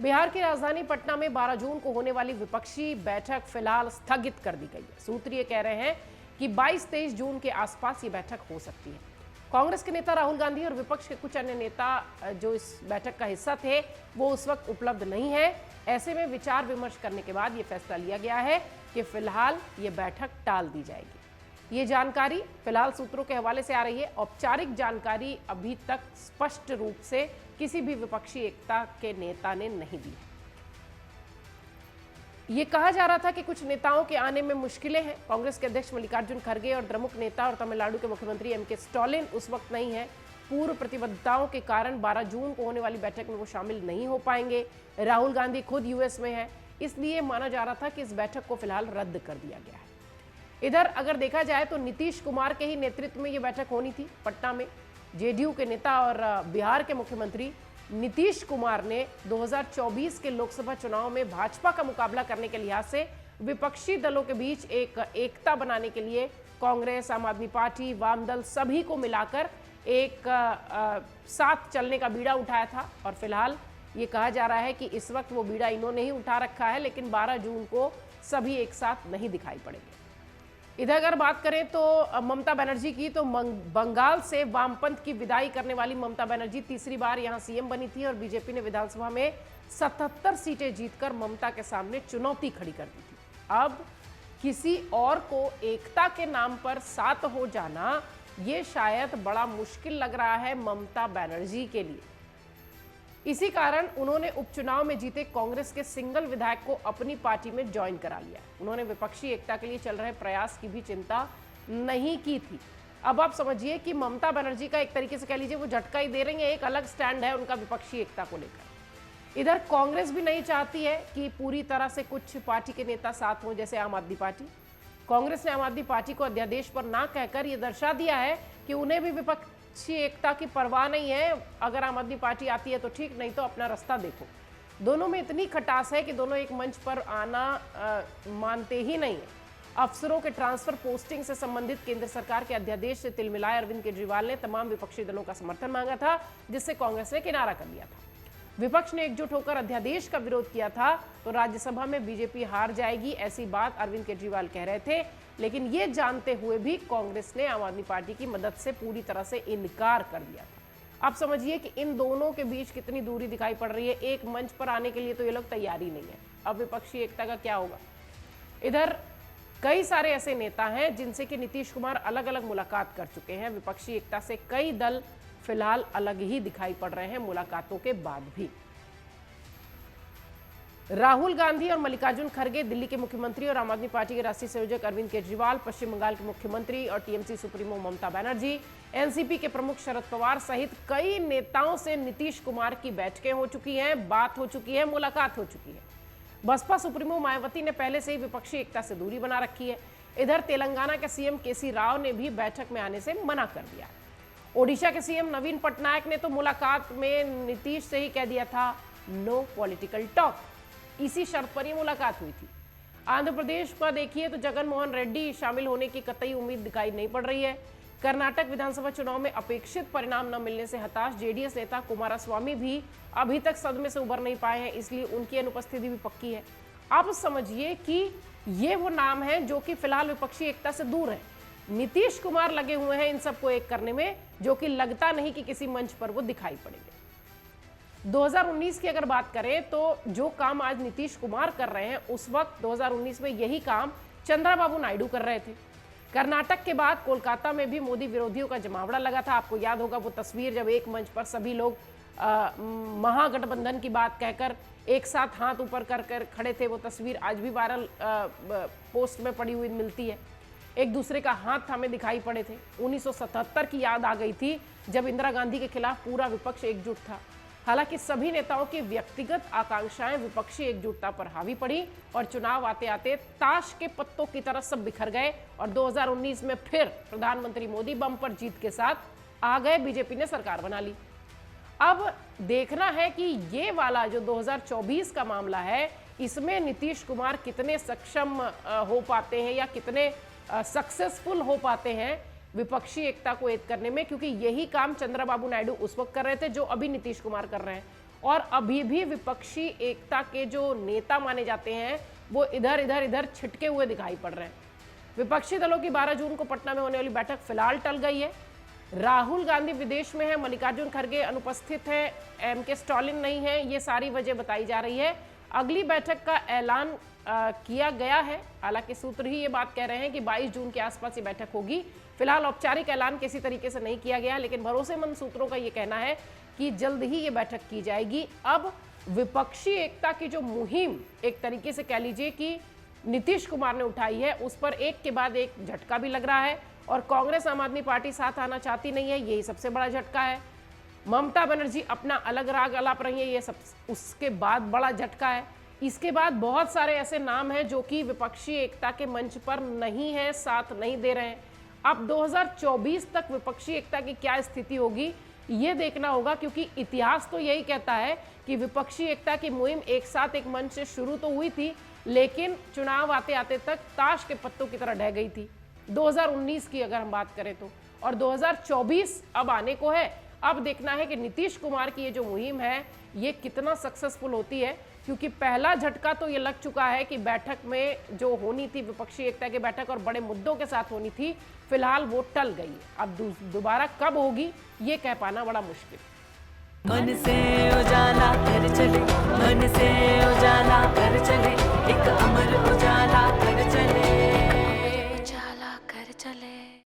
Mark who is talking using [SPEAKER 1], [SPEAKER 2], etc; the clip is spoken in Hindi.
[SPEAKER 1] बिहार की राजधानी पटना में 12 जून को होने वाली विपक्षी बैठक फिलहाल स्थगित कर दी गई है। सूत्र ये कह रहे हैं कि 22-23 जून के आसपास ये बैठक हो सकती है। कांग्रेस के नेता राहुल गांधी और विपक्ष के कुछ अन्य नेता जो इस बैठक का हिस्सा थे वो उस वक्त उपलब्ध नहीं है। ऐसे में विचार विमर्श करने के बाद ये फैसला लिया गया है कि फिलहाल ये बैठक टाल दी जाएगी। ये जानकारी फिलहाल सूत्रों के हवाले से आ रही है। औपचारिक जानकारी अभी तक स्पष्ट रूप से किसी भी विपक्षी एकता के नेता ने नहीं दी। ये कहा जा रहा था कि कुछ नेताओं के आने में मुश्किलें हैं। कांग्रेस के अध्यक्ष मल्लिकार्जुन खड़गे और द्रमुक नेता और तमिलनाडु के मुख्यमंत्री एम.के. स्टालिन उस वक्त नहीं है। पूर्व प्रतिबद्धताओं के कारण 12 जून को होने वाली बैठक में वो शामिल नहीं हो पाएंगे। राहुल गांधी खुद यूएस में है, इसलिए माना जा रहा था कि इस बैठक को फिलहाल रद्द कर दिया गया है। इधर अगर देखा जाए तो नीतीश कुमार के ही नेतृत्व में ये बैठक होनी थी पटना में। जेडीयू के नेता और बिहार के मुख्यमंत्री नीतीश कुमार ने 2024 के लोकसभा चुनाव में भाजपा का मुकाबला करने के लिहाज से विपक्षी दलों के बीच एक एकता बनाने के लिए कांग्रेस, आम आदमी पार्टी, वाम दल सभी को मिलाकर एक साथ चलने का बीड़ा उठाया था। और फिलहाल ये कहा जा रहा है कि इस वक्त वो बीड़ा इन्होंने ही उठा रखा है, लेकिन 12 जून को सभी एक साथ नहीं दिखाई पड़ेंगे। इधर अगर बात करें तो ममता बनर्जी की, तो बंगाल से वामपंथ की विदाई करने वाली ममता बनर्जी तीसरी बार यहां सीएम बनी थी और बीजेपी ने विधानसभा में 77 सीटें जीतकर ममता के सामने चुनौती खड़ी कर दी थी। अब किसी और को एकता के नाम पर साथ हो जाना ये शायद बड़ा मुश्किल लग रहा है ममता बनर्जी के लिए। इसी कारण उन्होंने उपचुनाव में जीते कांग्रेस के सिंगल विधायक को अपनी पार्टी में ज्वाइन करा लिया। उन्होंने विपक्षी एकता के लिए चल रहे प्रयास की भी चिंता नहीं की थी। अब आप समझिए कि ममता बनर्जी का एक तरीके से कह लीजिए वो झटका ही दे रही है, एक अलग स्टैंड है उनका विपक्षी एकता को लेकर। इधर कांग्रेस भी नहीं चाहती है कि पूरी तरह से कुछ पार्टी के नेता साथ हों, जैसे आम आदमी पार्टी। कांग्रेस ने आम आदमी पार्टी को अध्यादेश पर ना कहकर यह दर्शा दिया है कि उन्हें भी विपक्षी एकता की परवाह नहीं है। अगर आम आदमी पार्टी आती है तो ठीक, नहीं तो अपना रास्ता देखो। दोनों में इतनी खटास है कि दोनों एक मंच पर आना मानते ही नहीं है। अफसरों के ट्रांसफर पोस्टिंग से संबंधित केंद्र सरकार के अध्यादेश से तिलमिलाए अरविंद केजरीवाल ने तमाम विपक्षी दलों का समर्थन मांगा था, जिससे कांग्रेस ने किनारा कर लिया था। विपक्ष ने एकजुट होकर अध्यादेश का विरोध किया था तो राज्यसभा में बीजेपी हार जाएगी, ऐसी बात अरविंद केजरीवाल कह रहे थे। लेकिन ये जानते हुए भी कांग्रेस ने आम आदमी पार्टी की मदद से पूरी तरह से इनकार कर दिया था। आप समझिए कि इन दोनों के बीच कितनी दूरी दिखाई पड़ रही है। एक मंच पर आने के लिए तो ये लोग तैयार ही नहीं है। अब विपक्षी एकता का क्या होगा? इधर कई सारे ऐसे नेता हैं जिनसे कि नीतीश कुमार अलग अलग मुलाकात कर चुके हैं। विपक्षी एकता से कई दल फिलहाल अलग ही दिखाई पड़ रहे हैं मुलाकातों के बाद भी। राहुल गांधी और मल्लिकार्जुन खड़गे दिल्ली के मुख्यमंत्री और आम आदमी पार्टी के राष्ट्रीय संयोजक अरविंद केजरीवाल, पश्चिम बंगाल के मुख्यमंत्री और TMC supremo Mamata Banerjee, NCP के प्रमुख शरद पवार सहित कई नेताओं से नीतीश कुमार की बैठकें हो चुकी हैं, बात हो चुकी है, मुलाकात हो चुकी है। बसपा सुप्रीमो मायावती ने पहले से ही विपक्षी एकता से दूरी बना रखी है। इधर तेलंगाना के सीएम केसी राव ने भी बैठक में आने से मना कर दिया। ओडिशा के सीएम नवीन पटनायक ने तो मुलाकात में नीतीश से ही कह दिया था नो पॉलिटिकल टॉक। इसी शर्त पर यह मुलाकात हुई थी। आंध्र प्रदेश का देखिए तो जगन मोहन रेड्डी शामिल होने की कतई उम्मीद दिखाई नहीं पड़ रही है। कर्नाटक विधानसभा चुनाव में अपेक्षित परिणाम न मिलने से हताश जेडीएस नेता कुमारस्वामी भी अभी तक सदमे से उबर नहीं पाए हैं, इसलिए उनकी अनुपस्थिति भी पक्की है। आप समझिए कि ये वो नाम है जो कि फिलहाल विपक्षी एकता से दूर है। नीतीश कुमार लगे हुए हैं इन सबको एक करने में, जो कि लगता नहीं कि किसी मंच पर वो दिखाई पड़ेंगे। 2019 की अगर बात करें तो जो काम आज नीतीश कुमार कर रहे हैं, उस वक्त 2019 में यही काम चंद्रबाबू नायडू कर रहे थे। कर्नाटक के बाद कोलकाता में भी मोदी विरोधियों का जमावड़ा लगा था। आपको याद होगा वो तस्वीर जब एक मंच पर सभी लोग महागठबंधन की बात कहकर एक साथ हाथ ऊपर कर खड़े थे। वो तस्वीर आज भी वायरल पोस्ट में पड़ी हुई मिलती है। एक दूसरे का हाथ थामे दिखाई पड़े थे। 1977 की याद आ गई थी जब इंदिरा गांधी के खिलाफ पूरा विपक्ष एकजुट था। हालांकि सभी नेताओं की व्यक्तिगत आकांक्षाएं विपक्षी एकजुटता पर हावी पड़ी और चुनाव आते आते ताश के पत्तों की तरह सब बिखर गए और 2019 में फिर प्रधानमंत्री मोदी बम्पर जीत के साथ आ गए। बीजेपी ने सरकार बना ली। अब देखना है कि ये वाला जो 2024 का मामला है, इसमें नीतीश कुमार कितने सक्षम हो पाते हैं या कितने सक्सेसफुल हो पाते हैं विपक्षी एकता को एक करने में, क्योंकि यही काम चंद्रबाबू नायडू उस वक्त कर रहे थे जो अभी नीतीश कुमार कर रहे हैं। और अभी भी विपक्षी एकता के जो नेता माने जाते हैं वो इधर इधर इधर छिटके हुए दिखाई पड़ रहे हैं। विपक्षी दलों की 12 जून को पटना में होने वाली बैठक फिलहाल टल गई है। राहुल गांधी विदेश में है, मल्लिकार्जुन खड़गे अनुपस्थित है, एमके स्टालिन नहीं है, ये सारी वजह बताई जा रही है। अगली बैठक का ऐलान किया गया है, हालांकि सूत्र ही ये बात कह रहे हैं कि 22 जून के आसपास ये बैठक होगी। फिलहाल औपचारिक ऐलान किसी तरीके से नहीं किया गया, लेकिन भरोसेमंद सूत्रों का ये कहना है कि जल्द ही ये बैठक की जाएगी। अब विपक्षी एकता की जो मुहिम एक तरीके से कह लीजिए कि नीतीश कुमार ने उठाई है, उस पर एक के बाद एक झटका भी लग रहा है और कांग्रेस आम आदमी पार्टी साथ आना चाहती नहीं है, यही सबसे बड़ा झटका है। ममता बनर्जी अपना अलग राग अलाप रही है, ये सब उसके बाद बड़ा झटका है। इसके बाद बहुत सारे ऐसे नाम हैं जो कि विपक्षी एकता के मंच पर नहीं है, साथ नहीं दे रहे हैं। अब 2024 तक विपक्षी एकता की क्या स्थिति होगी ये देखना होगा, क्योंकि इतिहास तो यही कहता है कि विपक्षी एकता की मुहिम एक साथ एक मंच से शुरू तो हुई थी, लेकिन चुनाव आते आते तक ताश के पत्तों की तरह ढह गई थी। 2019 की अगर हम बात करें तो, और 2024 अब आने को है। अब देखना है कि नीतीश कुमार की ये जो मुहिम है ये कितना सक्सेसफुल होती है, क्योंकि पहला झटका तो ये लग चुका है कि बैठक में जो होनी थी विपक्षी एकता की बैठक और बड़े मुद्दों के साथ होनी थी, फिलहाल वो टल गई है। अब दोबारा कब होगी ये कह पाना बड़ा मुश्किल।
[SPEAKER 2] मन से उजाला कर चले, मन से उजाला कर चले, एक अमर उजाला।